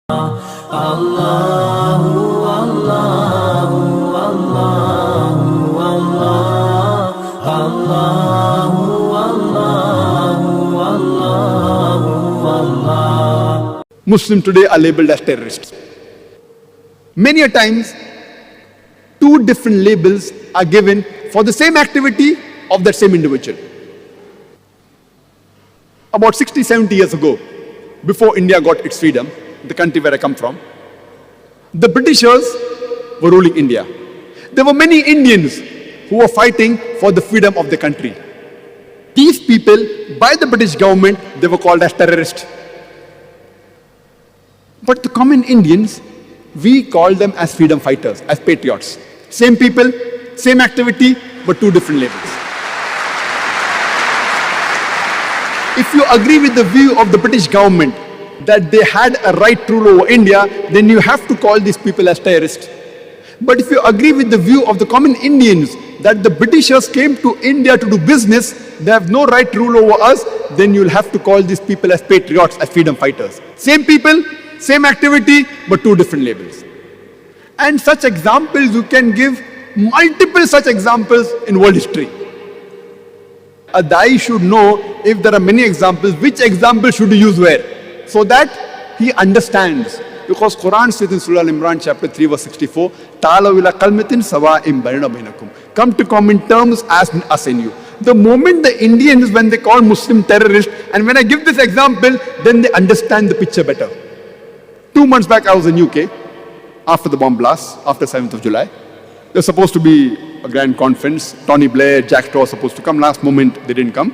Allahu Allahu Allahu Allah Allahu Allahu Allahu Allah. Muslims today are labeled as terrorists. Many a times, two different labels are given for the same activity of that same individual. About 60, 70 years ago, before India got its freedom, the country where I come from, the Britishers were ruling India. There were many Indians who were fighting for the freedom of the country. These people, by the British government, they were called as terrorists. But the common Indians, we call them as freedom fighters, as patriots. Same people, same activity, but two different labels. If you agree with the view of the British government that they had a right to rule over India, then you have to call these people as terrorists. But if you agree with the view of the common Indians that the Britishers came to India to do business, they have no right to rule over us, then you'll have to call these people as patriots, as freedom fighters. Same people, same activity, but two different labels. And such examples, you can give multiple such examples in world history. A Dai should know, if there are many examples, which example should you use where, so that he understands. Because Quran says in Surah Al-Imran chapter 3 verse 64, "Ta'alaw ila kalmatin sawa'in bainana bainakum." Come to common terms as us and you. The moment the Indians, when they call Muslim terrorists, and when I give this example, then they understand the picture better. 2 months back I was in UK, after the bomb blast, after 7th of July. There's supposed to be a grand conference. Tony Blair, Jack Straw was supposed to come. Last moment, they didn't come.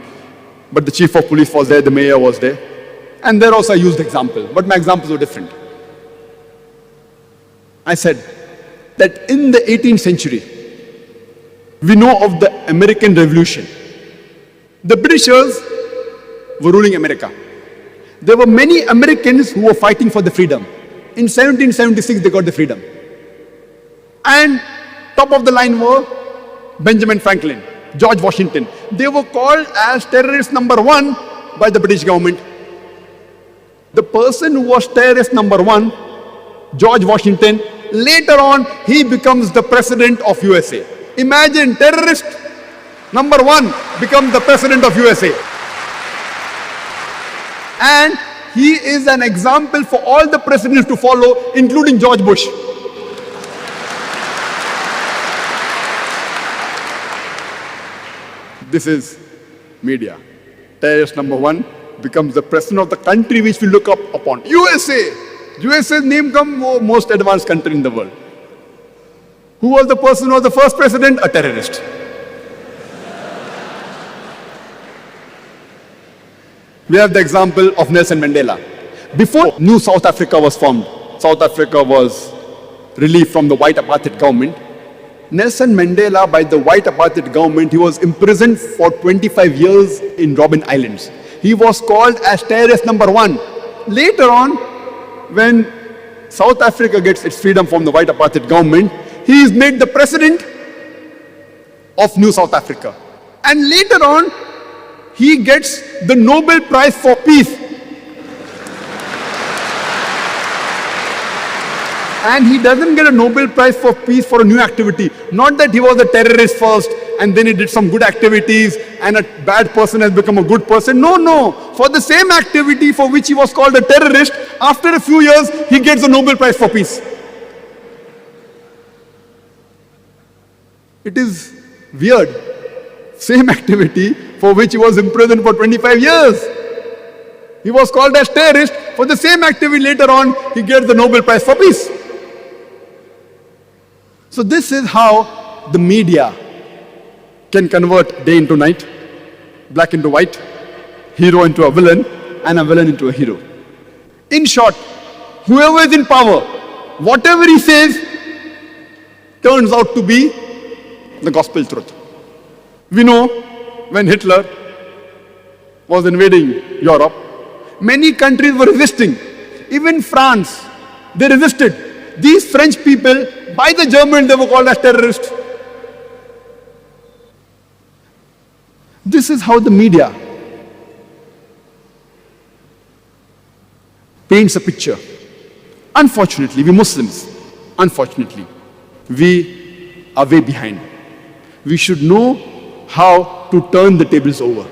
But the chief of police was there, the mayor was there. And there also I used example, but my examples were different. I said that in the 18th century, we know of the American Revolution. The Britishers were ruling America. There were many Americans who were fighting for the freedom. In 1776, they got the freedom. And top of the line were Benjamin Franklin, George Washington. They were called as terrorist number 1 by the British government. The person who was terrorist number 1, George Washington, later on he becomes the president of USA. Imagine, terrorist number 1 becomes the president of USA. And he is an example for all the presidents to follow, including George Bush. This is media. Terrorist number 1 becomes the president of the country which we look up upon. USA! USA's name comes most advanced country in the world. Who was the person who was the first president? A terrorist. We have the example of Nelson Mandela. Before New South Africa was formed, South Africa was relieved from the white apartheid government. Nelson Mandela, by the white apartheid government, he was imprisoned for 25 years in Robben Islands. He was called as terrorist number 1. Later on, when South Africa gets its freedom from the white apartheid government, he is made the president of New South Africa. And later on, he gets the Nobel Prize for Peace. And he doesn't get a Nobel Prize for Peace for a new activity. Not that he was a terrorist first and then he did some good activities and a bad person has become a good person. No, no. For the same activity for which he was called a terrorist, after a few years, he gets the Nobel Prize for Peace. It is weird. Same activity for which he was imprisoned for 25 years. He was called as terrorist. For the same activity later on, he gets the Nobel Prize for Peace. So this is how the media can convert day into night, black into white, hero into a villain, and a villain into a hero. In short, whoever is in power, whatever he says, turns out to be the gospel truth. We know when Hitler was invading Europe, many countries were resisting. Even France, they resisted. These French people, by the Germans, they were called as terrorists. This is how the media paints a picture Unfortunately, we Muslims, unfortunately, we are way behind. We should know how to turn the tables over.